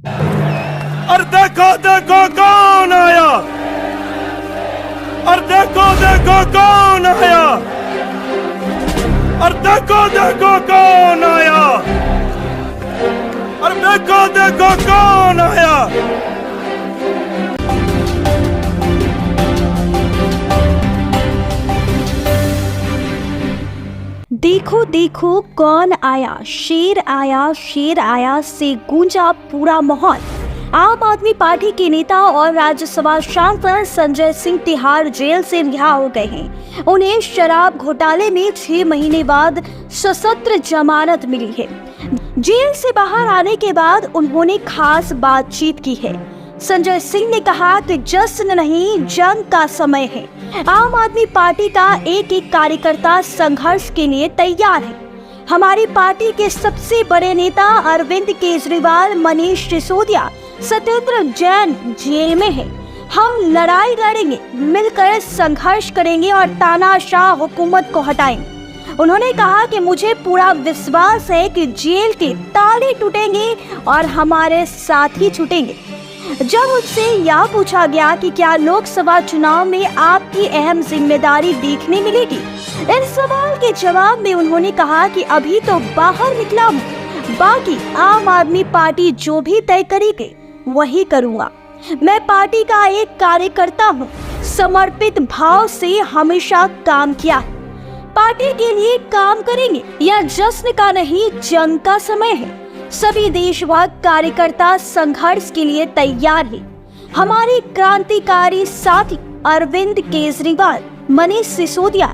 और देखो देखो कौन आया, और देखो देखो कौन आया, और देखो देखो कौन आया, और देखो देखो कौन आया। देखो देखो कौन आया, शेर आया, शेर आया से गूंजा पूरा माहौल। आम आदमी पार्टी के नेता और राज्यसभा सांसद संजय सिंह तिहाड़ जेल से रिहा हो गए हैं। उन्हें शराब घोटाले में 6 महीने बाद सशस्त्र जमानत मिली है। जेल से बाहर आने के बाद उन्होंने खास बातचीत की है। संजय सिंह ने कहा कि जश्न नहीं, जंग का समय है। आम आदमी पार्टी का एक एक कार्यकर्ता संघर्ष के लिए तैयार है। हमारी पार्टी के सबसे बड़े नेता अरविंद केजरीवाल, मनीष सिसोदिया, सत्येंद्र जैन जेल में है। हम लड़ाई लड़ेंगे, मिलकर संघर्ष करेंगे और तानाशाह हुकूमत को हटाएंगे। उन्होंने कहा कि मुझे पूरा विश्वास है कि जेल के ताले टूटेंगे और हमारे साथी छूटेंगे। जब उनसे यह पूछा गया कि क्या लोकसभा चुनाव में आपकी अहम जिम्मेदारी देखने मिलेगी, इस सवाल के जवाब में उन्होंने कहा कि अभी तो बाहर निकला हूँ, बाकी आम आदमी पार्टी जो भी तय करेगी वही करूँगा। मैं पार्टी का एक कार्यकर्ता हूँ, समर्पित भाव से हमेशा काम किया है। पार्टी के लिए काम करेंगे। यह जश्न का नहीं, जंग का समय है। सभी देशभक्त कार्यकर्ता संघर्ष के लिए तैयार हैं। हमारे क्रांतिकारी साथी अरविंद केजरीवाल, मनीष सिसोदिया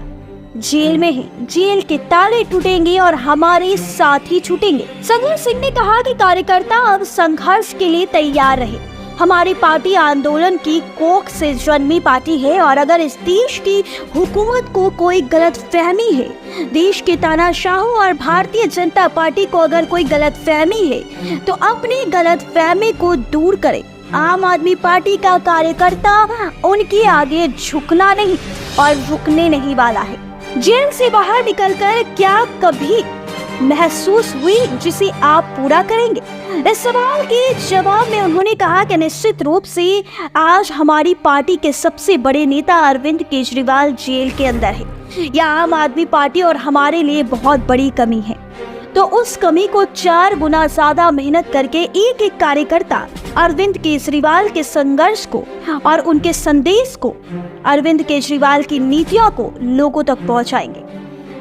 जेल में हैं। जेल के ताले टूटेंगे और हमारे साथी छूटेंगे। संजय सिंह ने कहा कि कार्यकर्ता अब संघर्ष के लिए तैयार रहे। हमारी पार्टी आंदोलन की कोख से जन्मी पार्टी है और अगर इस देश की हुकूमत को कोई गलत फहमी है, देश के तानाशाहों और भारतीय जनता पार्टी को अगर कोई गलत फहमी है, तो अपनी गलत फहमी को दूर करें। आम आदमी पार्टी का कार्यकर्ता उनके आगे झुकना नहीं और रुकने नहीं वाला है। जेल से बाहर निकलकर क्या कभी महसूस हुई जिसे आप पूरा करेंगे? इस सवाल के जवाब में उन्होंने कहा कि निश्चित रूप से आज हमारी पार्टी के सबसे बड़े नेता अरविंद केजरीवाल जेल के अंदर है। यह आम आदमी पार्टी और हमारे लिए बहुत बड़ी कमी है। तो उस कमी को 4 गुना ज्यादा मेहनत करके एक एक कार्यकर्ता अरविंद केजरीवाल के संघर्ष को और उनके संदेश को, अरविंद केजरीवाल की नीतियों को लोगों तक पहुंचाएंगे।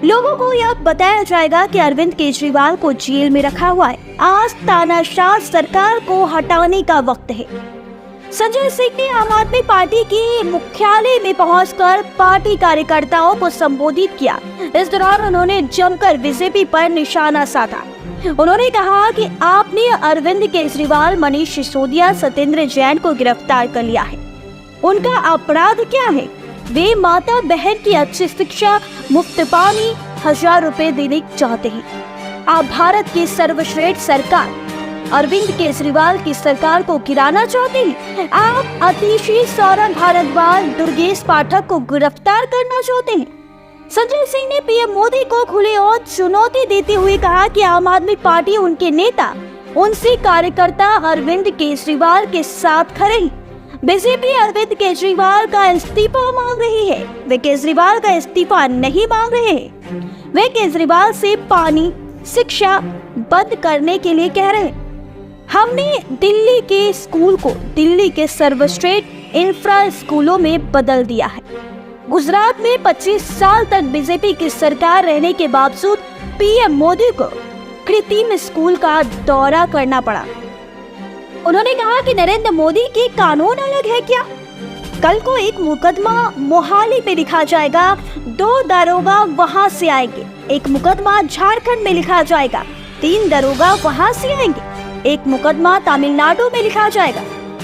लोगों को यह बताया जाएगा कि अरविंद केजरीवाल को जेल में रखा हुआ है। आज तानाशाह सरकार को हटाने का वक्त है। संजय सिंह ने आम आदमी पार्टी के मुख्यालय में पहुंचकर पार्टी कार्यकर्ताओं को संबोधित किया। इस दौरान उन्होंने जमकर बीजेपी पर निशाना साधा। उन्होंने कहा कि आपने अरविंद केजरीवाल, मनीष सिसोदिया, सत्येंद्र जैन को गिरफ्तार कर लिया है। उनका अपराध क्या है? वे माता बहन की अच्छी शिक्षा, मुफ्त पानी, 1000 रुपए देने चाहते हैं। आप भारत की सर्वश्रेष्ठ सरकार अरविंद केजरीवाल की सरकार को गिराना चाहते हैं। आप अतिशी, सौरभ भारद्वाज, दुर्गेश पाठक को गिरफ्तार करना चाहते हैं। संजय सिंह ने पीएम मोदी को खुलेआम चुनौती देते हुए कहा कि आम आदमी पार्टी, उनके नेता, उनसे कार्यकर्ता अरविंद केजरीवाल के साथ खड़े हैं। बीजेपी अरविंद केजरीवाल का इस्तीफा मांग रही है। वे केजरीवाल का इस्तीफा नहीं मांग रहे हैं। वे केजरीवाल से पानी, शिक्षा बंद करने के लिए कह रहे हैं। हमने दिल्ली के स्कूल को दिल्ली के सर्वश्रेष्ठ इंफ्रा स्कूलों में बदल दिया है। गुजरात में 25 साल तक बीजेपी की सरकार रहने के बावजूद पीएम मोदी को कृत्रिम स्कूल का दौरा करना पड़ा। उन्होंने कहा कि नरेंद्र मोदी के कानून अलग है क्या? कल को एक मुकदमा मोहाली पे लिखा जाएगा, 2 दारोगा वहां से आएंगे। एक मुकदमा झारखंड में लिखा जाएगा, 3 दारोगा वहां से आएंगे। एक मुकदमा तमिलनाडु में लिखा जाएगा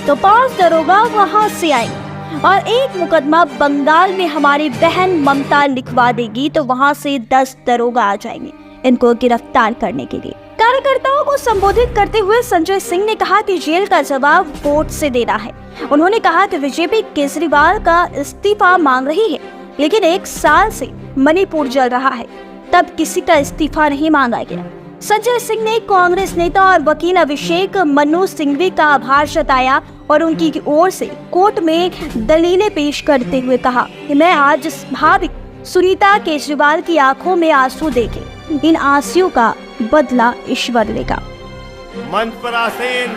तो 5 दारोगा वहां से आएंगे। और एक मुकदमा बंगाल में हमारी बहन ममता लिखवा देगी तो वहां से 10 दारोगा आ जाएंगे इनको गिरफ्तार करने के लिए। कार्यकर्ताओं को संबोधित करते हुए संजय सिंह ने कहा कि जेल का जवाब वोट से देना है। उन्होंने कहा कि बीजेपी केजरीवाल का इस्तीफा मांग रही है, लेकिन 1 साल से मणिपुर जल रहा है, तब किसी का इस्तीफा नहीं मांगा गया। संजय सिंह ने कांग्रेस नेता और वकील अभिषेक मनु सिंघवी का आभार जताया और उनकी ओर से कोर्ट में दलीलें पेश करते हुए कहा कि मैं आज भाविक सुनीता केजरीवाल की आंखों में आंसू देखे इन आंसुओं का बदला ईश्वर लेगा। मंच पर आसीन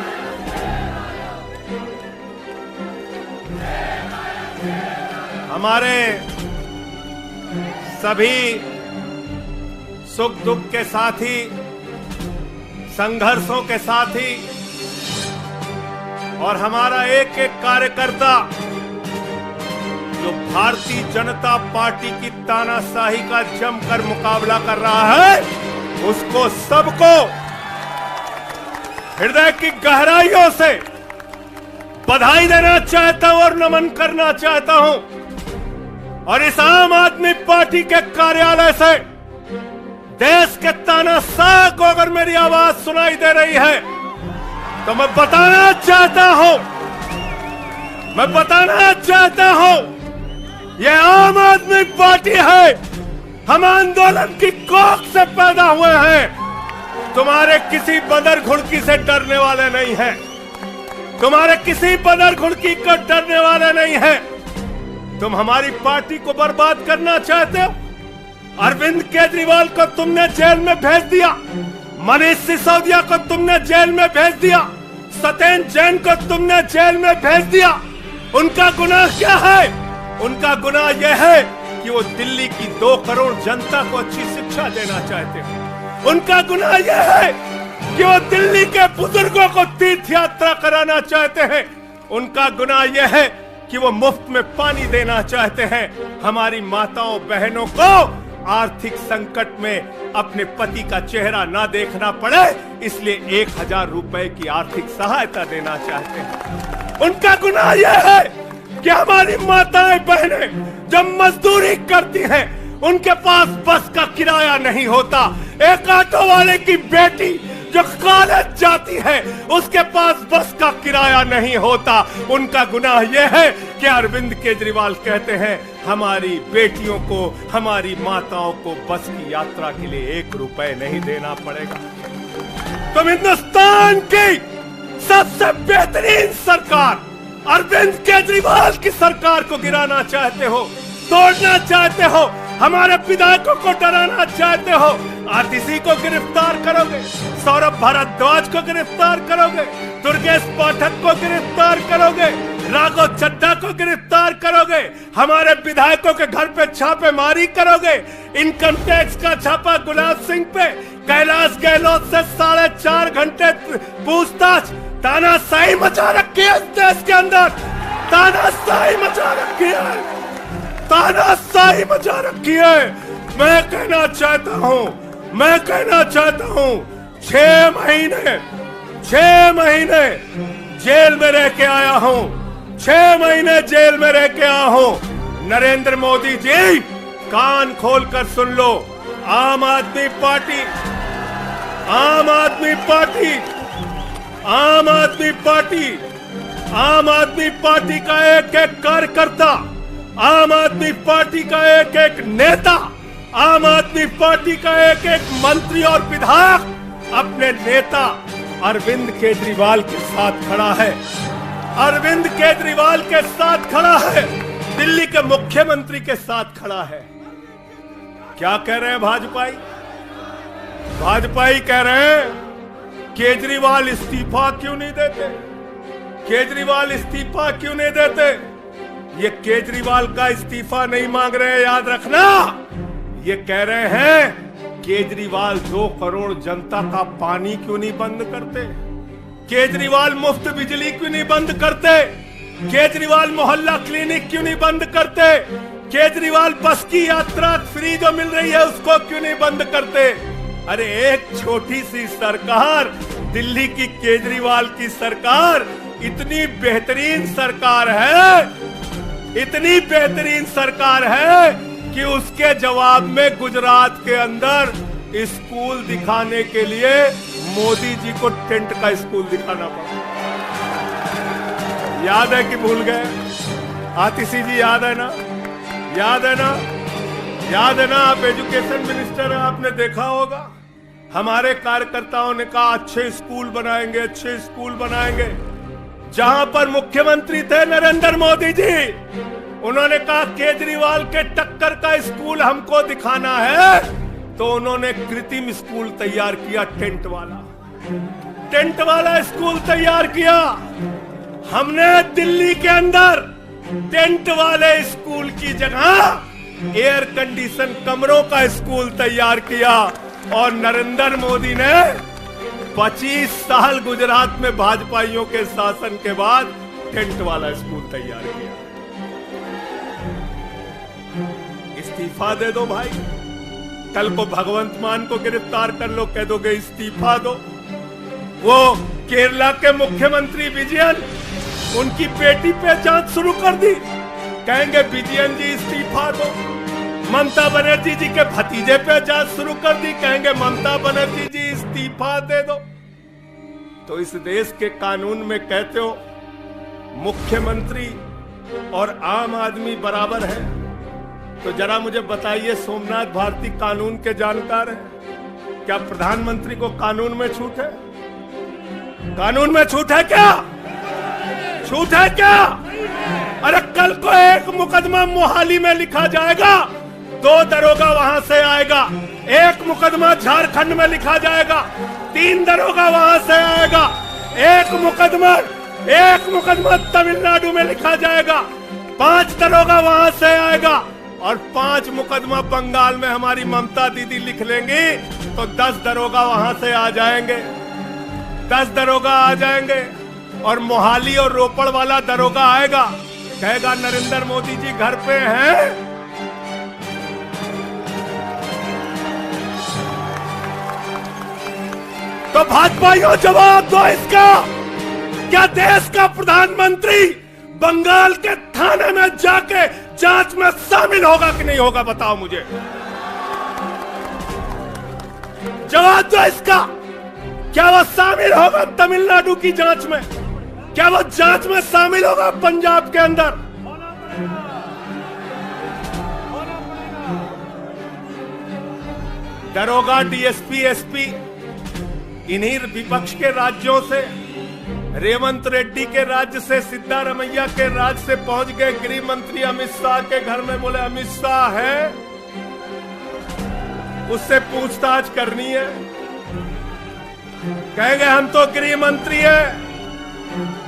हमारे सभी सुख दुख के साथी, संघर्षों के साथी और हमारा एक एक कार्यकर्ता जो भारतीय जनता पार्टी की तानाशाही का जमकर मुकाबला कर रहा है, उसको सबको हृदय की गहराइयों से बधाई देना चाहता हूं और नमन करना चाहता हूं। और इस आम आदमी पार्टी के कार्यालय से देश के तानाशाह को अगर मेरी आवाज सुनाई दे रही है तो मैं बताना चाहता हूं यह आम आदमी पार्टी है। हम आंदोलन की कोख से पैदा हुए हैं। तुम्हारे किसी बदर घुड़की से डरने वाले नहीं हैं। तुम्हारे किसी बदर घुड़की को डरने वाले नहीं हैं। तुम हमारी पार्टी को बर्बाद करना चाहते हो। अरविंद केजरीवाल को तुमने जेल में भेज दिया, मनीष सिसोदिया को तुमने जेल में भेज दिया, सत्येंद्र जैन को तुमने जेल में भेज दिया। उनका गुनाह क्या है? उनका गुनाह यह है कि वो दिल्ली की 2 करोड़ जनता को अच्छी शिक्षा देना चाहते हैं। उनका गुनाह यह है कि वो दिल्ली के बुजुर्गों को तीर्थ यात्रा कराना चाहते हैं। उनका गुनाह यह है कि वो मुफ्त में पानी देना चाहते हैं। हमारी माताओं बहनों को आर्थिक संकट में अपने पति का चेहरा ना देखना पड़े, इसलिए 1000 रुपए की आर्थिक सहायता देना चाहते हैं। उनका गुनाह यह है कि हमारी माताएं बहनें जब मजदूरी करती हैं, उनके पास बस का किराया नहीं होता। एक ऑटो वाले की बेटी जो कॉलेज जाती है, उसके पास बस का किराया नहीं होता। उनका गुनाह यह है कि अरविंद केजरीवाल कहते हैं हमारी बेटियों को, हमारी माताओं को बस की यात्रा के लिए 1 रुपए नहीं देना पड़ेगा। तुम हिंदुस्तान की सबसे बेहतरीन सरकार अरविंद केजरीवाल की सरकार को गिराना चाहते हो, तोड़ना चाहते हो, हमारे विधायकों को डराना चाहते हो। आतिशी को गिरफ्तार करोगे, सौरभ भारद्वाज को गिरफ्तार करोगे, दुर्गेश पाठक को गिरफ्तार करोगे, राघव चड्ढा को गिरफ्तार करोगे, हमारे विधायकों के घर पे छापेमारी करोगे, इनकम टैक्स का छापा गुलाब सिंह पे, कैलाश गहलोत से 4.5 घंटे पूछताछ। तानाशाही मचा रखी है इस देश के अंदर, तानाशाही मचा रखी है, तानाशाही मचा रखी है। मैं कहना चाहता हूं 6 महीने जेल में रह के आया हूं, 6 महीने जेल में रह के आया हूं। नरेंद्र मोदी जी कान खोलकर सुन लो, आम आदमी पार्टी का एक एक कार्यकर्ता, आम आदमी पार्टी का एक एक नेता, आम आदमी पार्टी का एक एक मंत्री और विधायक अपने नेता अरविंद केजरीवाल के साथ खड़ा है। अरविंद केजरीवाल के साथ खड़ा है, दिल्ली के मुख्यमंत्री के साथ खड़ा है। क्या कह रहे हैं भाजपाई कह रहे हैं केजरीवाल इस्तीफा क्यों नहीं देते, केजरीवाल इस्तीफा क्यों नहीं देते। ये केजरीवाल का इस्तीफा नहीं मांग रहे हैं, याद रखना। ये कह रहे हैं केजरीवाल 2 करोड़ जनता का पानी क्यों नहीं बंद करते, केजरीवाल मुफ्त बिजली क्यों नहीं बंद करते, केजरीवाल मोहल्ला क्लिनिक क्यों नहीं बंद करते, केजरीवाल बस की यात्रा फ्री जो मिल रही है उसको क्यों नहीं बंद करते। अरे एक छोटी सी सरकार, दिल्ली की केजरीवाल की सरकार इतनी बेहतरीन सरकार है, इतनी बेहतरीन सरकार है कि उसके जवाब में गुजरात के अंदर स्कूल दिखाने के लिए मोदी जी को टेंट का स्कूल दिखाना पड़ा। याद है कि भूल गए? आतिशी जी याद है ना? याद है ना? याद है ना? आप एजुकेशन मिनिस्टर हैं, आपने देखा होगा हमारे कार्यकर्ताओं ने कहा अच्छे स्कूल बनाएंगे, अच्छे स्कूल बनाएंगे। जहां पर मुख्यमंत्री थे नरेंद्र मोदी जी, उन्होंने कहा केजरीवाल के टक्कर का स्कूल हमको दिखाना है, तो उन्होंने कृत्रिम स्कूल तैयार किया, टेंट वाला स्कूल तैयार किया। हमने दिल्ली के अंदर टेंट वाले स्कूल की जगह एयर कंडीशन कमरों का स्कूल तैयार किया। और नरेंद्र मोदी ने 25 साल गुजरात में भाजपाइयों के शासन के बाद टेंट वाला स्कूल तैयार किया। इस्तीफा दे दो भाई, कल को भगवंत मान को गिरफ्तार कर लो, कह दोगे इस्तीफा दो। वो केरला के मुख्यमंत्री विजयन, उनकी बेटी पे जांच शुरू कर दी, कहेंगे विजयन जी इस्तीफा दो। ममता बनर्जी जी के भतीजे पे जांच शुरू कर दी, कहेंगे ममता बनर्जी जी इस्तीफा दे दो। तो इस देश के कानून में कहते हो मुख्यमंत्री और आम आदमी बराबर है, तो जरा मुझे बताइए, सोमनाथ भारती कानून के जानकार हैं, क्या प्रधानमंत्री को कानून में छूट है? कानून में छूट है क्या? छूट है क्या? अरे कल को एक मुकदमा मोहाली में लिखा जाएगा, 2 दरोगा वहां से आएगा। एक मुकदमा झारखंड में लिखा जाएगा, 3 दरोगा वहां से आएगा। एक मुकदमा तमिलनाडु में लिखा जाएगा, 5 दरोगा वहां से आएगा। और 5 मुकदमा बंगाल में हमारी ममता दीदी लिख लेंगी, तो 10 दरोगा वहां से आ जाएंगे, 10 दरोगा आ जाएंगे। और मोहाली और रोपड़ वाला दरोगा आएगा, कहेगा नरेंद्र मोदी जी घर पे हैं। तो भाजपाइयों जवाब दो इसका, क्या देश का प्रधानमंत्री बंगाल के थाने में जाके जांच में शामिल होगा कि नहीं होगा? बताओ मुझे, जवाब दो इसका। क्या वो शामिल होगा तमिलनाडु की जांच में? क्या वो जांच में शामिल होगा पंजाब के अंदर? दरोगा, डीएसपी, एसपी इन्हीं विपक्ष के राज्यों से, रेवंत रेड्डी के राज्य से, सिद्धारमैया के राज्य से पहुंच गए गृह मंत्री अमित शाह के घर में। बोले अमित शाह है, उससे पूछताछ करनी है। कहेंगे हम तो गृह मंत्री है।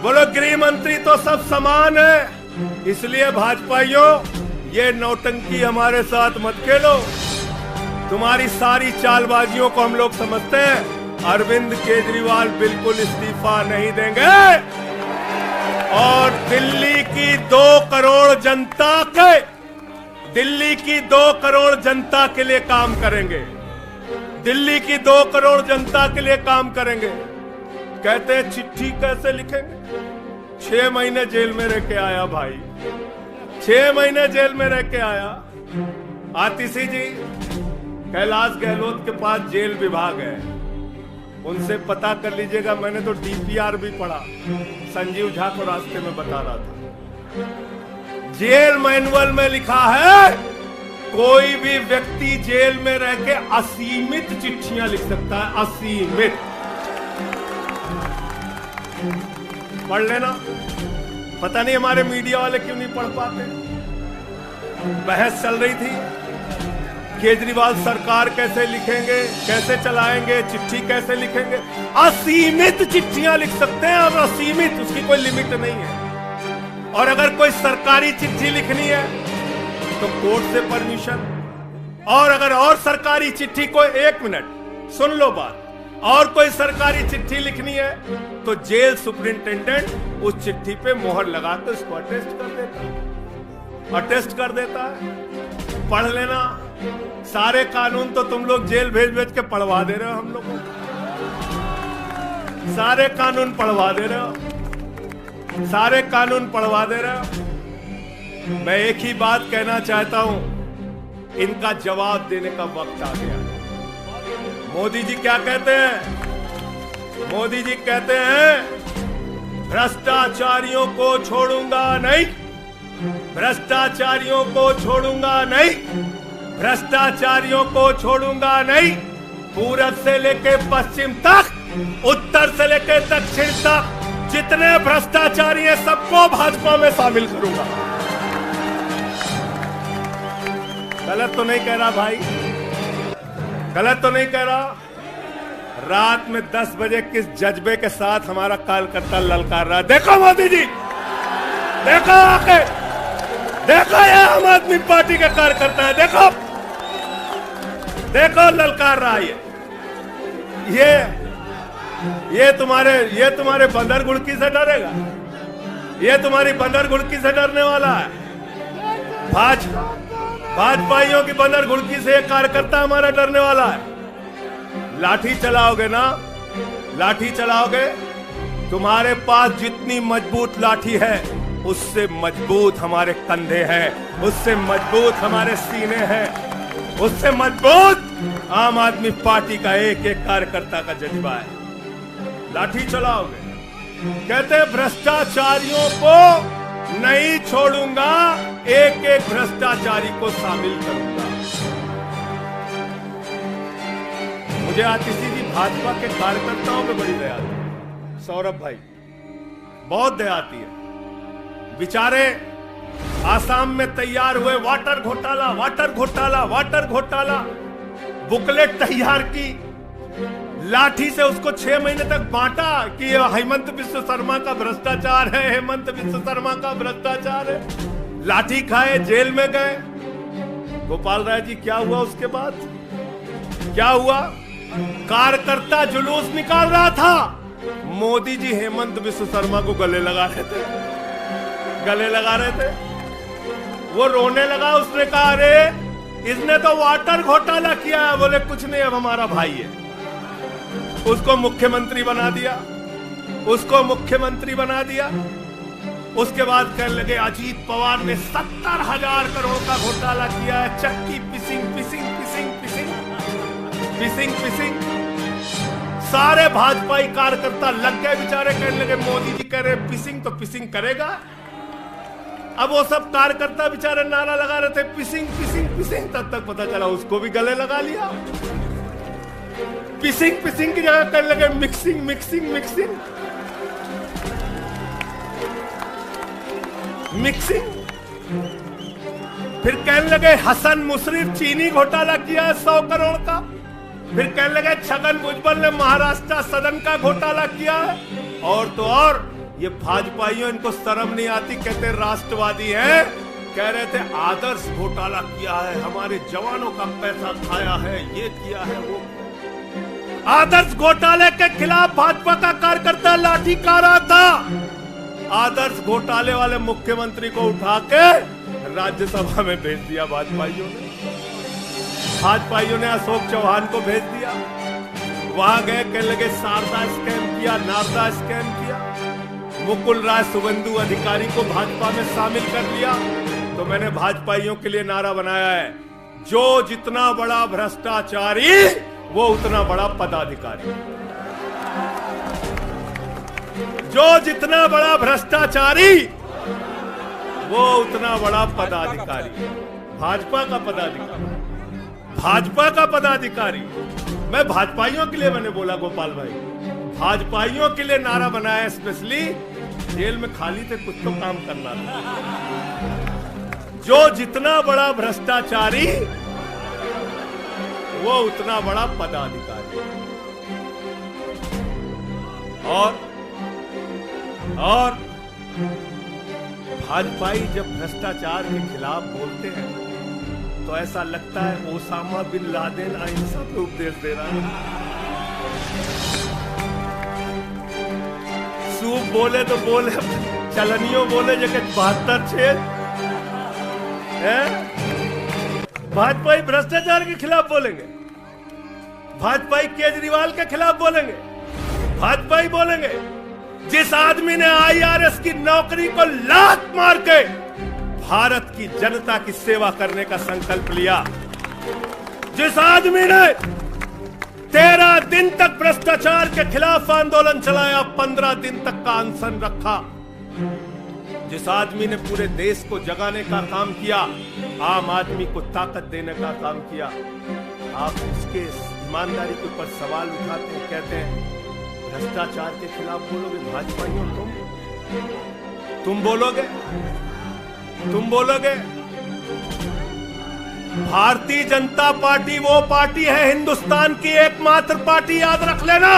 बोलो गृह मंत्री तो सब समान है। इसलिए भाजपाइयों, ये नौटंकी हमारे साथ मत खेलो। तुम्हारी सारी चालबाजियों को हम लोग समझते हैं। अरविंद केजरीवाल बिल्कुल इस्तीफा नहीं देंगे और दिल्ली की 2 करोड़ जनता के लिए काम करेंगे। दिल्ली की 2 करोड़ जनता के लिए काम करेंगे। कहते हैं चिट्ठी कैसे लिखेंगे? 6 महीने जेल में रह के आया भाई, 6 महीने जेल में रह के आया। आतिशी जी, कैलाश गहलोत के पास जेल विभाग है, उनसे पता कर लीजिएगा। मैंने तो डीपीआर भी पढ़ा, संजीव झा को रास्ते में बता रहा था। जेल मैनुअल में लिखा है कोई भी व्यक्ति जेल में रह के असीमित चिट्ठियां लिख सकता है, असीमित। पढ़ लेना। पता नहीं हमारे मीडिया वाले क्यों नहीं पढ़ पाते। बहस चल रही थी, केजरीवाल सरकार कैसे लिखेंगे, कैसे चलाएंगे, चिट्ठी कैसे लिखेंगे। असीमित चिट्ठियां लिख सकते हैं और असीमित, उसकी कोई लिमिट नहीं है। और अगर कोई सरकारी चिट्ठी लिखनी है तो कोर्ट से परमिशन, और अगर और सरकारी चिट्ठी को, 1 मिनट सुन लो बात, और कोई सरकारी चिट्ठी लिखनी है तो जेल सुपरिंटेंडेंट उस चिट्ठी पे मोहर लगाकर उसको अटेस्ट कर देता है। पढ़ लेना। सारे कानून तो तुम लोग जेल भेज भेज के पढ़वा दे रहे हो हम लोगों को। सारे कानून पढ़वा दे रहे हो, सारे कानून पढ़वा दे रहे हो। मैं एक ही बात कहना चाहता हूं, इनका जवाब देने का वक्त आ गया। मोदी जी क्या कहते हैं? मोदी जी कहते हैं भ्रष्टाचारियों को छोड़ूंगा नहीं, भ्रष्टाचारियों को छोड़ूंगा नहीं, भ्रष्टाचारियों को छोड़ूंगा नहीं। पूरब से लेके पश्चिम तक, उत्तर से लेके दक्षिण तक जितने भ्रष्टाचारी हैं सबको भाजपा में शामिल करूंगा। गलत तो नहीं कह रहा भाई, गलत तो नहीं कह रहा। रात में 10 बजे किस जज्बे के साथ हमारा कार्यकर्ता ललकार रहा, देखो मोदी जी, देखो आके, देखो ये आम आदमी पार्टी के कार्यकर्ता है, देखो देखो ललकार रहा ये तुम्हारे बंदर गुड़की से डरेगा, ये तुम्हारी बंदर गुड़की से डरने वाला है। भाजपाइयों की बंदर गुड़की से एक कार्यकर्ता हमारा डरने वाला है। लाठी चलाओगे ना, लाठी चलाओगे, तुम्हारे पास जितनी मजबूत लाठी है उससे मजबूत हमारे कंधे हैं, उससे मजबूत हमारे सीने हैं, उससे मजबूत आम आदमी पार्टी का एक एक कार्यकर्ता का जज्बा है। लाठी चलाओगे, कहते भ्रष्टाचारियों को नहीं छोड़ूंगा, एक एक भ्रष्टाचारी को शामिल करूंगा। मुझे आज किसी भी भाजपा के कार्यकर्ताओं पे बड़ी दया आती है, सौरभ भाई बहुत दया आती है। बेचारे आसाम में तैयार हुए वाटर घोटाला, वाटर घोटाला, वाटर घोटाला, बुकलेट तैयार की, लाठी से उसको 6 महीने तक बांटा कि हेमंत बिस्व शर्मा का भ्रष्टाचार है, हेमंत बिस्व शर्मा का भ्रष्टाचार है। लाठी खाए, जेल में गए। गोपाल राय जी क्या हुआ उसके बाद, क्या हुआ? कार्यकर्ता जुलूस निकाल रहा था, मोदी जी हेमंत बिस्व शर्मा को गले लगा रहे थे, गले लगा रहे थे। वो रोने लगा, उसने कहा अरे इसने तो वाटर घोटाला किया है। बोले कुछ नहीं, अब हमारा भाई है। उसको मुख्यमंत्री बना दिया, उसको मुख्यमंत्री बना दिया। उसके बाद कहने लगे अजीत पवार ने 70,000 करोड़ का घोटाला किया है, चक्की पिसिंग पिसिंग पिसिंग पिसिंग पिसिंग पिसिंग। सारे भाजपाई कार्यकर्ता लग गए बेचारे, कहने लगे मोदी जी कह रहे पिसिंग तो पिसिंग करेगा। अब वो सब कार्यकर्ता बेचारे नारा लगा रहे थे पिसिंग पिसिंग पिसिंग, तब तक पता चला उसको भी गले लगा लिया। पिसिंग पिसिंग की जगह करने लगे मिक्सिंग मिक्सिंग मिक्सिंग मिक्सिंग। फिर कहने लगे हसन मुशर्रफ चीनी घोटाला किया है 100 करोड़ का। फिर कहने लगे छगन भुजबल ने महाराष्ट्र सदन का घोटाला किया है। और तो और ये भाजपाइयों, इनको शर्म नहीं आती, कहते राष्ट्रवादी हैं, कह रहे थे आदर्श घोटाला किया है, हमारे जवानों का पैसा खाया है, ये किया है वो। आदर्श घोटाले के खिलाफ भाजपा का कार्यकर्ता लाठी खा रहा था। आदर्श घोटाले वाले मुख्यमंत्री को उठा के राज्यसभा में भेज दिया भाजपाइयों ने। भाजपाइयों ने अशोक चौहान को भेज दिया, वहां गए, कहने लगे शारदा स्कैम किया, नारदा स्कैम किया। मुकुल राय सुवेंदु अधिकारी को भाजपा में शामिल कर लिया। तो मैंने भाजपाइयों के लिए नारा बनाया है, जो जितना बड़ा भ्रष्टाचारी वो उतना बड़ा पदाधिकारी, जो जितना बड़ा भ्रष्टाचारी वो उतना बड़ा पदाधिकारी। भाजपा का पदाधिकारी, भाजपा का पदाधिकारी। मैं भाजपाइयों के लिए मैंने बोला गोपाल भाई, भाजपाइयों के लिए नारा बनाया स्पेशली। जेल में खाली थे, कुछ तो काम करना था। जो जितना बड़ा भ्रष्टाचारी वो उतना बड़ा पदाधिकारी। और भाजपाई जब भ्रष्टाचार के खिलाफ बोलते हैं तो ऐसा लगता है ओसामा बिन लादेन अहिंसा पे उपदेश दे रहा है। सूप बोले तो बोले, चलनियों बोले जगह 72 छेद। भाजपाई भ्रष्टाचार के खिलाफ बोलेंगे, भाजपाई केजरीवाल के खिलाफ बोलेंगे, भाजपाई बोलेंगे जिस आदमी ने IRS की नौकरी को लात मार के भारत की जनता की सेवा करने का संकल्प लिया, जिस आदमी ने 13 दिन तक भ्रष्टाचार के खिलाफ आंदोलन चलाया, 15 दिन तक का अनशन रखा, जिस आदमी ने पूरे देश को जगाने का काम किया, आम आदमी को ताकत देने का काम किया, आप उसके ईमानदारी के ऊपर सवाल उठाते हैं, कहते हैं भ्रष्टाचार के खिलाफ बोलोगे भाजपाइयों, तुम बोलोगे? तुम बोलोगे? भारतीय जनता पार्टी वो पार्टी है, हिंदुस्तान की एकमात्र पार्टी, याद रख लेना,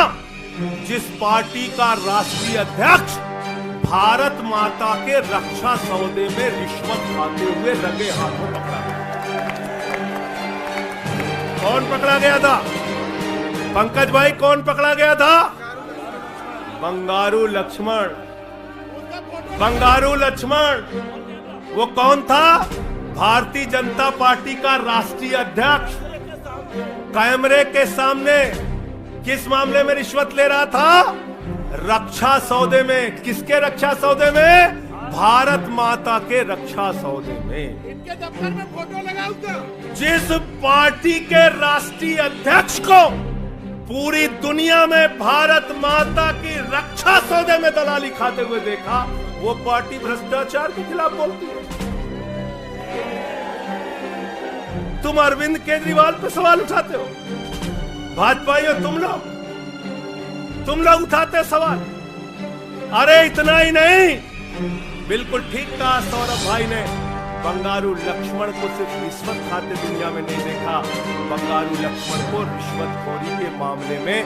जिस पार्टी का राष्ट्रीय अध्यक्ष भारत माता के रक्षा सौदे में रिश्वत खाते हुए रंगे हाथों पकड़ा गया। कौन पकड़ा गया था? पंकज भाई, कौन पकड़ा गया था? बंगारू लक्ष्मण। बंगारू लक्ष्मण वो कौन था? भारतीय जनता पार्टी का राष्ट्रीय अध्यक्ष। कैमरे के सामने किस मामले में रिश्वत ले रहा था? रक्षा सौदे में। किसके रक्षा सौदे में? भारत माता के रक्षा सौदे में। इनके दफ्तर में फोटो लगा उसका। जिस पार्टी के राष्ट्रीय अध्यक्ष को पूरी दुनिया में भारत माता की रक्षा सौदे में दलाली खाते हुए देखा, वो पार्टी भ्रष्टाचार के खिलाफ बोलती है। तुम अरविंद केजरीवाल पे सवाल उठाते हो, भाजपाइयों तुम लोग उठाते सवाल। अरे इतना ही नहीं, बिल्कुल ठीक कहा सौरभ भाई ने, बंगारू लक्ष्मण को सिर्फ रिश्वत खाते दुनिया में नहीं देखा, बंगारू लक्ष्मण को रिश्वतखोरी के मामले में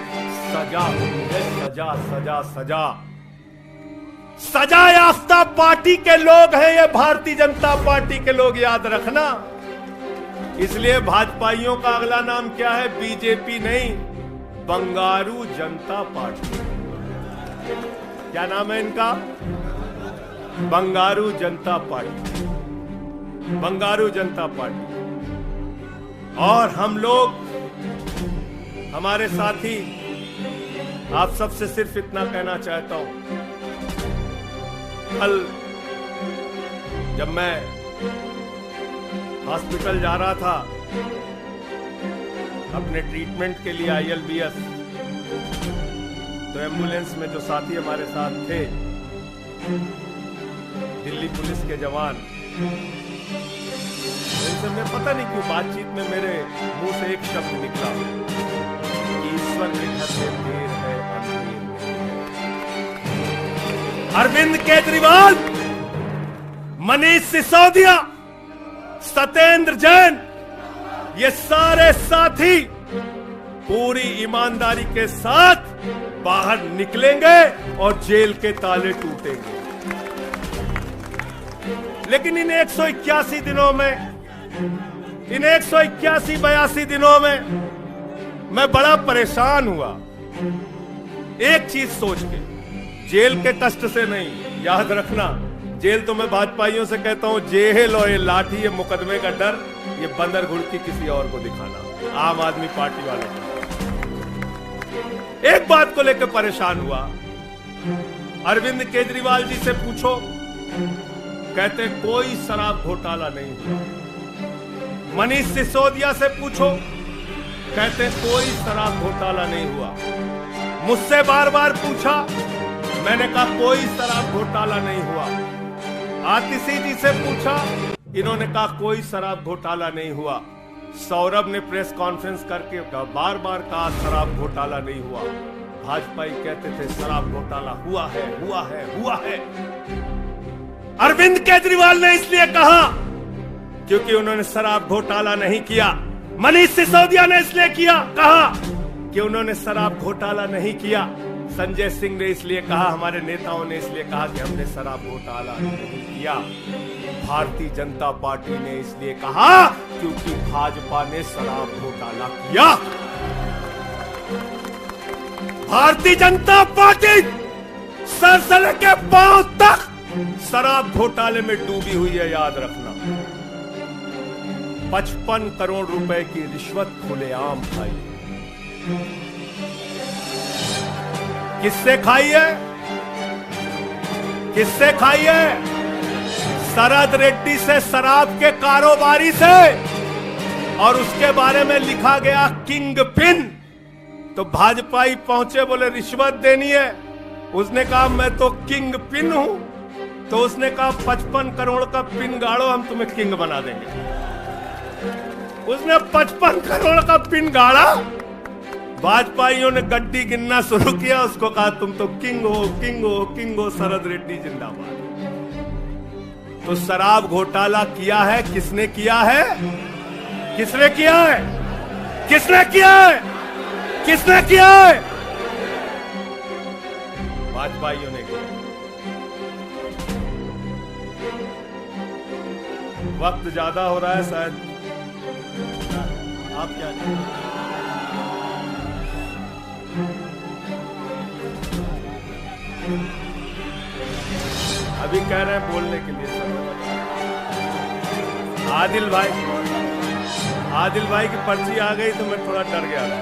सजा हुई है। सजा सजा सजा सजा याफ्ता पार्टी के लोग हैं ये भारतीय जनता पार्टी के लोग, याद रखना। इसलिए भाजपाइयों का अगला नाम क्या है? बीजेपी नहीं, बंगारू जनता पार्टी। क्या नाम है इनका? बंगारू जनता पार्टी। बंगारू जनता पार्टी। और हम लोग, हमारे साथी, आप सबसे सिर्फ इतना कहना चाहता हूं, कल जब मैं हॉस्पिटल जा रहा था अपने ट्रीटमेंट के लिए ILBS, तो एम्बुलेंस में जो साथी हमारे साथ थे, दिल्ली पुलिस के जवान, उनसे मैं पता नहीं क्यों बातचीत में मेरे मुंह से एक शब्द निकला कि ईश्वर के घर में देर है अंधेर में। अरविंद केजरीवाल, मनीष सिसोदिया, सत्येंद्र जैन, ये सारे साथी पूरी ईमानदारी के साथ बाहर निकलेंगे और जेल के ताले टूटेंगे। लेकिन इन 181 दिनों में, इन 181-82 दिनों में मैं बड़ा परेशान हुआ, एक चीज सोच के, जेल के कष्ट से नहीं, याद रखना, जेल तो मैं भाजपाइयों से कहता हूं, जेल और ये लाठी, ये मुकदमे का डर, ये बंदर घुड़की किसी और को दिखाना, आम आदमी पार्टी वालों को। एक बात को लेकर परेशान हुआ, अरविंद केजरीवाल जी से पूछो, कहते कोई शराब घोटाला नहीं हुआ। मनीष सिसोदिया से पूछो, कहते कोई शराब घोटाला नहीं हुआ। मुझसे बार बार पूछा, मैंने कहा कोई शराब घोटाला नहीं हुआ। आतिशी जी से पूछा, इन्होंने कहा कोई शराब घोटाला नहीं हुआ। सौरभ ने प्रेस कॉन्फ्रेंस करके बार बार कहा शराब घोटाला नहीं हुआ। भाजपाई कहते थे शराब घोटाला हुआ है, हुआ है, हुआ है। अरविंद केजरीवाल ने इसलिए कहा क्योंकि उन्होंने शराब घोटाला नहीं किया। मनीष सिसोदिया ने इसलिए कहा कि उन्होंने शराब घोटाला नहीं किया। संजय सिंह ने इसलिए कहा, हमारे नेताओं ने इसलिए कहा कि हमने शराब घोटाला नहीं किया। भारतीय जनता पार्टी ने इसलिए कहा क्योंकि भाजपा ने शराब घोटाला किया। भारतीय जनता पार्टी सर से लेकर पांव तक शराब घोटाले में डूबी हुई है, याद रखना। 55 करोड़ रुपए की रिश्वत खुलेआम खाई। किससे खाई है? किससे खाई है? शरद रेड्डी से, शराब के कारोबारी से। और उसके बारे में लिखा गया किंग पिन। तो भाजपाई पहुंचे, बोले रिश्वत देनी है। उसने कहा मैं तो किंग पिन हूं। तो उसने कहा 55 करोड़ का पिन गाड़ो, हम तुम्हें किंग बना देंगे। उसने 55 करोड़ का पिन गाड़ा वाजपेयियों ने गड्डी गिनना शुरू किया, उसको कहा तुम तो किंग हो, किंग हो, किंग हो, शरद रेड्डी जिंदाबाद। तो शराब घोटाला किया है, किसने किया है? किसने किया है? किसने किया है? किसने किया है? वाजपेयियों ने किया। वक्त ज्यादा हो रहा है शायद, आप क्या कहते हैं? अभी कह रहे हैं बोलने के लिए आदिल भाई की पर्ची आ गई तो मैं थोड़ा डर गया था।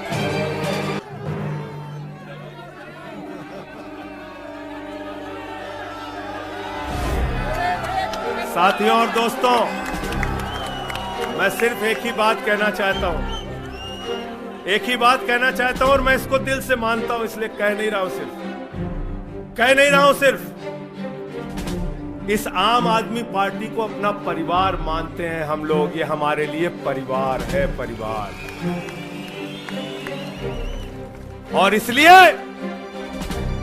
साथियों और दोस्तों, मैं सिर्फ एक ही बात कहना चाहता हूं, एक ही बात कहना चाहता हूं, और मैं इसको दिल से मानता हूं, इसलिए कह नहीं रहा हूं सिर्फ इस आम आदमी पार्टी को अपना परिवार मानते हैं हम लोग। ये हमारे लिए परिवार है, परिवार। और इसलिए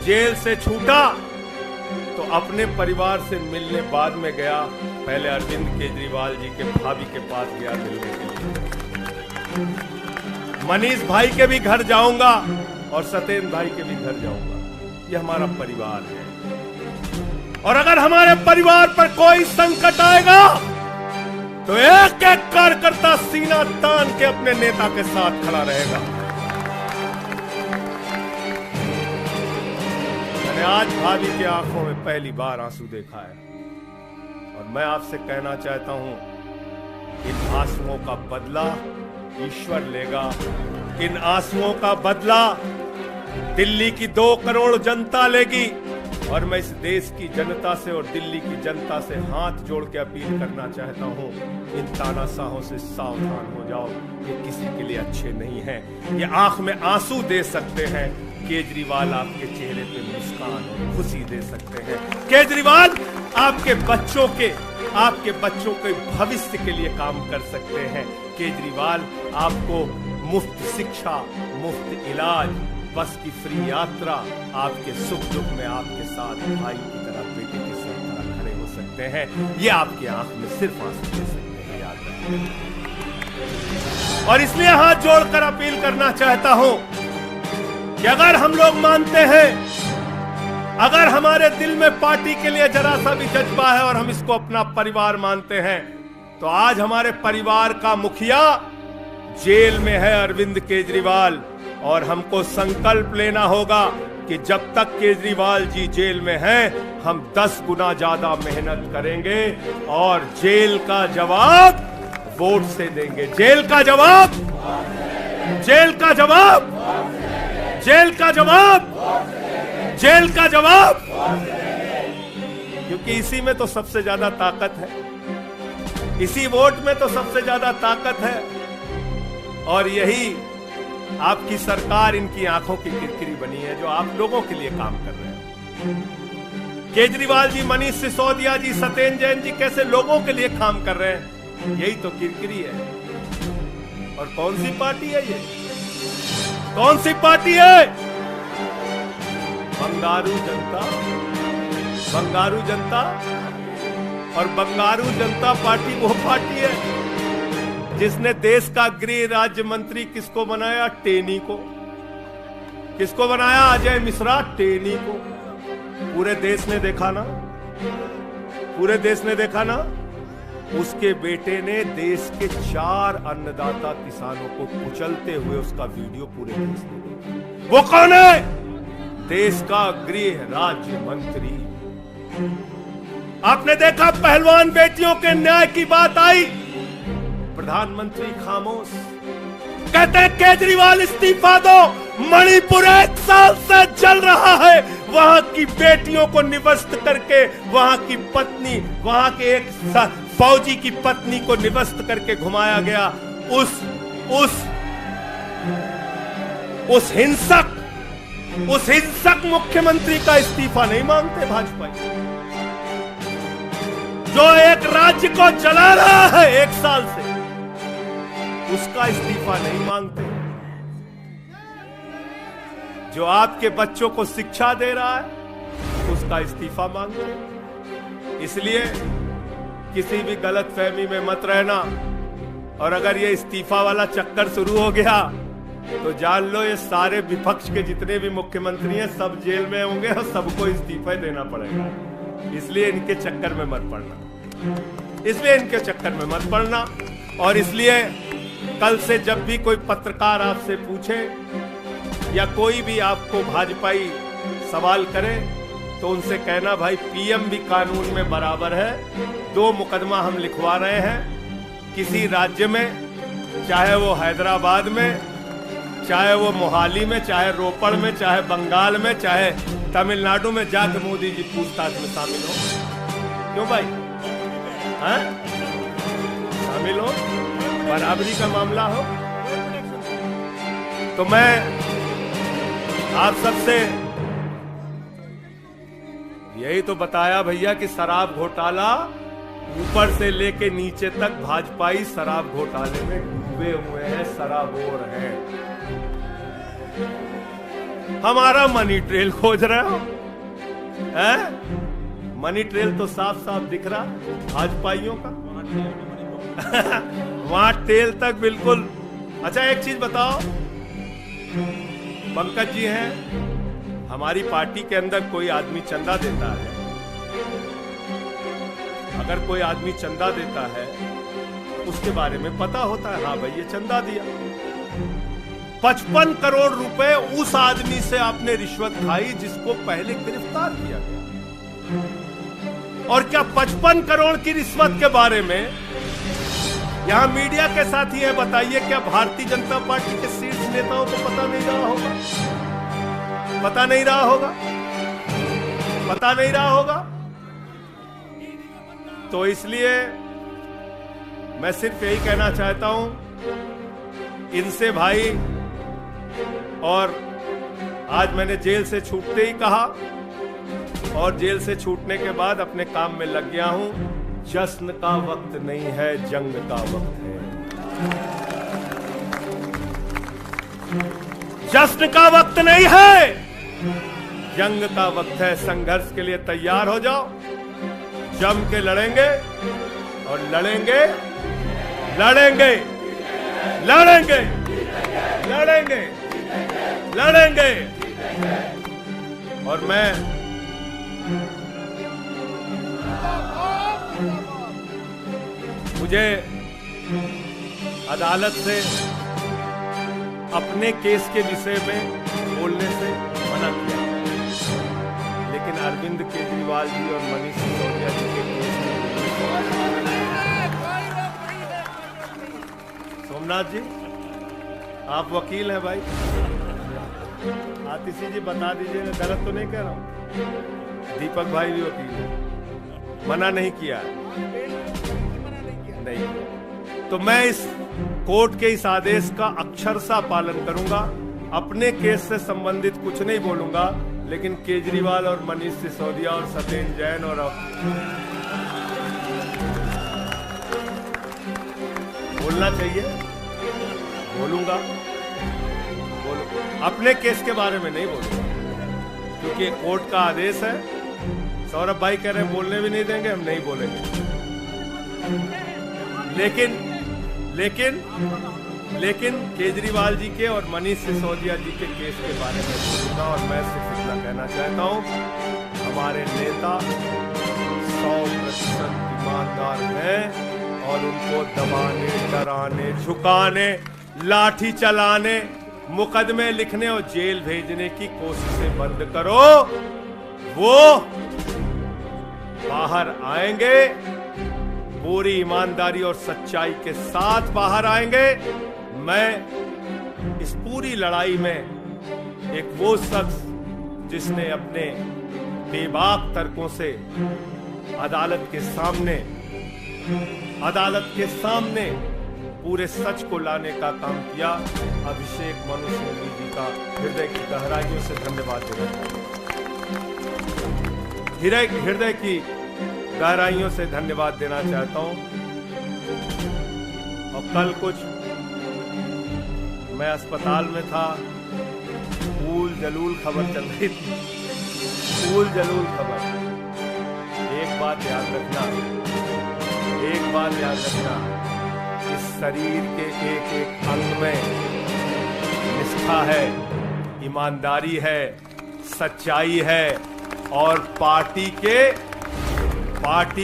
जेल से छूटा तो अपने परिवार से मिलने बाद में गया, पहले अरविंद केजरीवाल जी के भाभी के पास गया मिलने के लिए। मनीष भाई के भी घर जाऊंगा और सत्येंद्र भाई के भी घर जाऊंगा। ये हमारा परिवार है, और अगर हमारे परिवार पर कोई संकट आएगा तो एक एक कार्यकर्ता सीना तान के अपने नेता के साथ खड़ा रहेगा। मैंने आज भाभी की आंखों में पहली बार आंसू देखा है, और मैं आपसे कहना चाहता हूं, इन आंसुओं का बदला ईश्वर लेगा। इन आंसुओं का बदला दिल्ली की 2 करोड़ जनता लेगी। और मैं इस देश की जनता से और दिल्ली की जनता से हाथ जोड़ के अपील करना चाहता हूं, इन तानाशाहों से सावधान हो जाओ। ये किसी के लिए अच्छे नहीं हैं। ये आंख में आंसू दे सकते हैं, केजरीवाल आपके चेहरे पे मुस्कान और खुशी दे सकते हैं। केजरीवाल आपके बच्चों के भविष्य के लिए काम कर सकते हैं। केजरीवाल आपको मुफ्त शिक्षा, मुफ्त इलाज, बस की फ्री यात्रा, आपके सुख दुख में आपके साथ भाई की तरह, बेटे की तरह खड़े हो सकते हैं। ये आपकी आंख में सिर्फ आंसू दे सकते हैं, याद रखें। और इसलिए हाथ जोड़कर अपील करना चाहता हूं कि अगर हम लोग मानते हैं, अगर हमारे दिल में पार्टी के लिए जरा सा भी जज्बा है और हम इसको अपना परिवार मानते हैं, तो आज हमारे परिवार का मुखिया जेल में है, अरविंद केजरीवाल। और हमको संकल्प लेना होगा कि जब तक केजरीवाल जी जेल में हैं, हम 10 गुना ज्यादा मेहनत करेंगे और जेल का जवाब वोट से देंगे। जेल का जवाब, जेल का जवाब, जेल का जवाब, जेल का जवाब, क्योंकि इसी में तो सबसे ज्यादा ताकत है, इसी वोट में तो सबसे ज्यादा ताकत है। और यही आपकी सरकार इनकी आंखों की किरकिरी बनी है, जो आप लोगों के लिए काम कर रहे हैं। केजरीवाल जी, मनीष सिसोदिया जी, सत्येंद्र जैन जी कैसे लोगों के लिए काम कर रहे हैं, यही तो किरकिरी है। और कौन सी पार्टी है ये? कौन सी पार्टी है? बंगारू जनता, बंगारू जनता। और बंगारू जनता पार्टी वो पार्टी है जिसने देश का गृह राज्य मंत्री किसको बनाया? टेनी को। किसको बनाया? अजय मिश्रा, टेनी को। पूरे देश ने देखा ना, पूरे देश ने देखा ना। उसके बेटे ने देश के 4 अन्नदाता किसानों को कुचलते हुए उसका वीडियो पूरे देश ने देखा। वो कौन है? देश का गृह राज्य मंत्री। आपने देखा पहलवान बेटियों के न्याय की बात आई, प्रधानमंत्री खामोश। कहते हैं केजरीवाल इस्तीफा दो। मणिपुर 1 साल से चल रहा है, वहां की बेटियों को निवस्त करके, वहां की पत्नी, वहां के एक फौजी की पत्नी को निवस्त करके घुमाया गया। उस हिंसक मुख्यमंत्री का इस्तीफा नहीं मांगते भाजपा, जो एक राज्य को चला रहा है 1 साल से, उसका इस्तीफा नहीं मांगते। जो आपके बच्चों को शिक्षा दे रहा है उसका इस्तीफा मांगते हैं। इसलिए किसी भी गलतफहमी में मत रहना, और अगर ये इस्तीफा वाला चक्कर शुरू हो गया तो जान लो ये सारे विपक्ष के जितने भी मुख्यमंत्री हैं सब जेल में होंगे और सबको इस्तीफा देना पड़ेगा। इसलिए इनके चक्कर में मत पड़ना, इसलिए इनके चक्कर में मत पड़ना। और इसलिए कल से जब भी कोई पत्रकार आपसे पूछे या कोई भी आपको भाजपाई सवाल करे तो उनसे कहना भाई पीएम भी कानून में बराबर है। 2 मुकदमा हम लिखवा रहे हैं किसी राज्य में, चाहे वो हैदराबाद में, चाहे वो मोहाली में, चाहे रोपड़ में, चाहे बंगाल में, चाहे तमिलनाडु में, जाके मोदी जी पूछताछ में शामिल हो। क्यों भाई? हैं? शामिल हो, बराबरी का मामला हो। तो मैं आप सबसे यही तो बताया भैया कि शराब घोटाला ऊपर से लेके नीचे तक भाजपाई शराब घोटाले में डूबे हुए हैं, शराबोर हैं। हमारा मनी ट्रेल खोज रहे हो, हैं? मनी ट्रेल तो साफ साफ दिख रहा भाजपाइयों का। वहां टेल तक बिल्कुल। अच्छा एक चीज बताओ, पंकज जी हैं, हमारी पार्टी के अंदर कोई आदमी चंदा देता है, अगर कोई आदमी चंदा देता है उसके बारे में पता होता है, हाँ भाई ये चंदा दिया। 55 करोड़ रुपए उस आदमी से आपने रिश्वत खाई जिसको पहले गिरफ्तार किया गया। और क्या 55 करोड़ की रिश्वत के बारे में यहां मीडिया के साथी हैं, बताइए क्या भारतीय जनता पार्टी के शीर्ष नेताओं को पता नहीं रहा होगा? पता नहीं रहा होगा? पता नहीं रहा होगा? तो इसलिए मैं सिर्फ यही कहना चाहता हूं इनसे भाई, और आज मैंने जेल से छूटते ही कहा और जेल से छूटने के बाद अपने काम में लग गया हूं। जश्न का वक्त नहीं है, जंग का वक्त है। जश्न का वक्त नहीं है, जंग का वक्त है। संघर्ष के लिए तैयार हो जाओ, जम के लड़ेंगे और लड़ेंगे, लड़ेंगे, लड़ेंगे, लड़ेंगे, लड़ेंगे। और मैं मुझे अदालत से अपने केस के विषय में बोलने से मना किया, लेकिन अरविंद केजरीवाल जी और मनीष सिसोदिया जी के केस में। सोमनाथ जी आप वकील हैं भाई, आतिशी जी बता दीजिए, गलत तो नहीं कह रहा हूं। दीपक भाई भी वकील है, मना नहीं किया नहीं। तो मैं इस कोर्ट के इस आदेश का अक्षरशः पालन करूंगा। अपने केस से संबंधित कुछ नहीं बोलूंगा, लेकिन केजरीवाल और मनीष सिसोदिया और सत्येंद्र जैन और बोलना चाहिए, बोलूंगा, अपने केस के बारे में नहीं बोलूंगा, क्योंकि कोर्ट का आदेश है। सौरभ भाई कह रहे हैं बोलने भी नहीं देंगे, हम नहीं बोलेंगे। लेकिन केजरीवाल जी के और मनीष सिसोदिया जी के केस के बारे में बोलूंगा। और मैं सिर्फ इतना कहना चाहता हूं, हमारे नेता 100% ईमानदार हैं और उनको दबाने, डराने, झुकाने, लाठी चलाने, मुकदमे लिखने और जेल भेजने की कोशिशें बंद करो। वो बाहर आएंगे, पूरी ईमानदारी और सच्चाई के साथ बाहर आएंगे। मैं इस पूरी लड़ाई में एक वो शख्स जिसने अपने बेबाक तर्कों से अदालत के सामने पूरे सच को लाने का काम किया, अभिषेक मनु सिंघवी जी का हृदय की गहराइयों से धन्यवाद देना चाहता हूं। हृदय की गहराइयों से धन्यवाद देना चाहता हूं। और कल कुछ मैं अस्पताल में था, फूल जलूल खबर चल रही थी, फूल जलूल खबर। एक बात याद रखना, एक बात याद रखना, इस शरीर के एक एक अंग में निष्ठा है, ईमानदारी है, सच्चाई है और पार्टी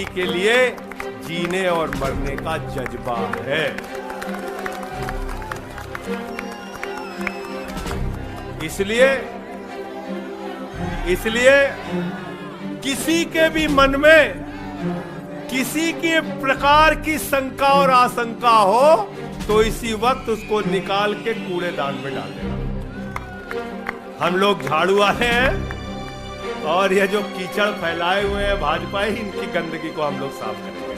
के लिए जीने और मरने का जज्बा है। इसलिए किसी के भी मन में किसी के प्रकार की शंका और आशंका हो तो इसी वक्त उसको निकाल के कूड़ेदान में डाल देना। हम लोग झाड़ू वाले हैं और ये जो कीचड़ फैलाए हुए हैं भाजपा ही, इनकी गंदगी को हम लोग साफ करेंगे।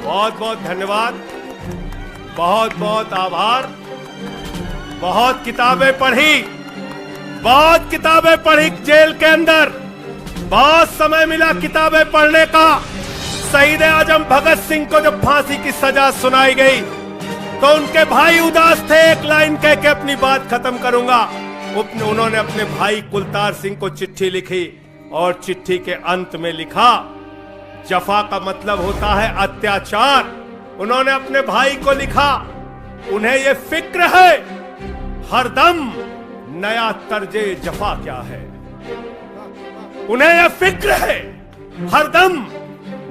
बहुत बहुत धन्यवाद, बहुत बहुत आभार। बहुत किताबें पढ़ी जेल के अंदर, बहुत समय मिला किताबें पढ़ने का। शहीद आजम भगत सिंह को जब फांसी की सजा सुनाई गई तो उनके भाई उदास थे। एक लाइन कह के अपनी बात खत्म करूंगा। उन्होंने अपने भाई कुलतार सिंह को चिट्ठी लिखी और चिट्ठी के अंत में लिखा, जफा का मतलब होता है अत्याचार। उन्होंने अपने भाई को लिखा, उन्हें यह फिक्र है हरदम नया तर्जे जफा क्या है। उन्हें यह फिक्र है हरदम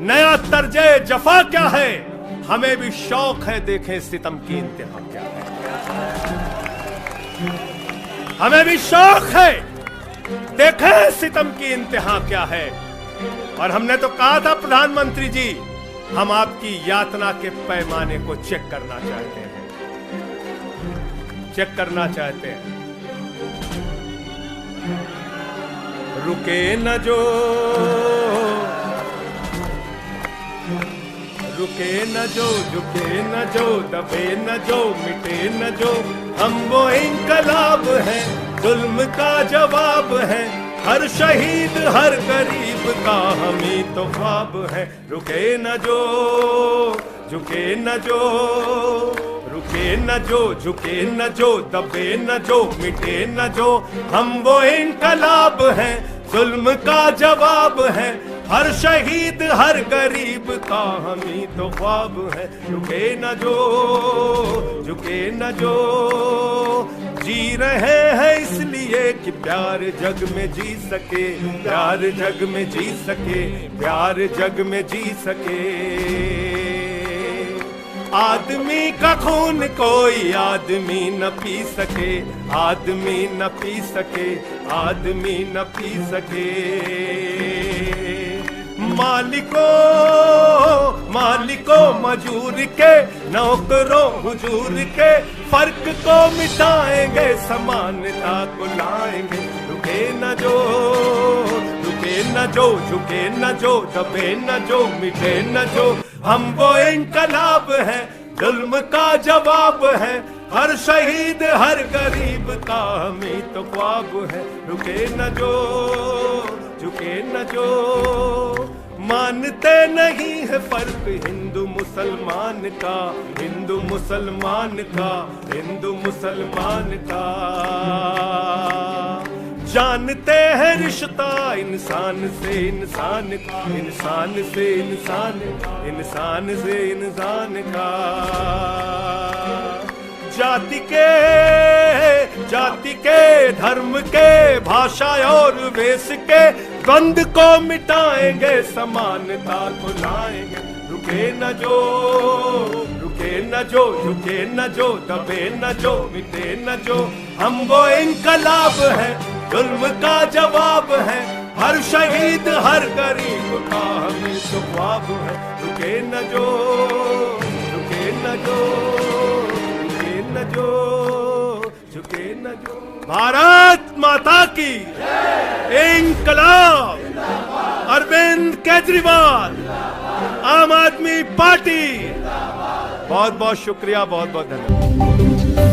नया तर्जे जफा क्या है। हमें भी शौक है देखें सितम की इंतहा क्या है। हमें भी शौक है देखें सितम की इंतहा क्या है। और हमने तो कहा था प्रधानमंत्री जी, हम आपकी यातना के पैमाने को चेक करना चाहते हैं, चेक करना चाहते हैं। रुके न जो झुके न जो, दबे न जो, मिटे न जो, हम वो इंकलाब हैं, जुल्म का जवाब है। हर शहीद हर गरीब का हम ही तो ख्वाब है। रुके न जो झुके न जो, रुके न जो झुके न जो, दबे न जो, मिटे न जो, हम वो इंकलाब हैं, जुल्म का जवाब है। हर शहीद हर गरीब का हम ही तो ख्वाब है। रुके न जो झुके न जो, जी रहे हैं इसलिए कि प्यार जग में जी सके, प्यार जग में जी सके, प्यार जग में जी सके। आदमी का खून कोई आदमी न पी सके, आदमी न पी सके, आदमी न पी सके। मालिकों मजूर के, नौकरों हुजूर के, फर्क को मिटाएंगे, समानता को लाएंगे। रुके न जो झुके न जो, दबे न जो, मिटे न जो, हम वो इंकलाब है, जुल्म का जवाब है। हर शहीद हर गरीब का हमें तो ख्वाब है। रुके न जो झुके न जो, मानते नहीं है फर्क हिंदू मुसलमान का, हिंदू मुसलमान का, हिंदू मुसलमान का। जानते हैं रिश्ता इंसान से इंसान का, इंसान से इंसान, इंसान से इंसान का। जाति के धर्म के, भाषा और वेश के द्वंद को मिटाएंगे, समानता को लाएंगे। रुके न जो झुके न जो, दबे न जो, मिटे न जो, हम वो इंकलाब है, जुल्म का जवाब है। हर शहीद हर गरीब का हमें तो ख्वाब है। रुके न जो झुके न जो, झुके न जो, झुके न जो। भारत माता की इंकलाब। अरविंद केजरीवाल, आम आदमी पार्टी। बहुत बहुत शुक्रिया, बहुत बहुत धन्यवाद।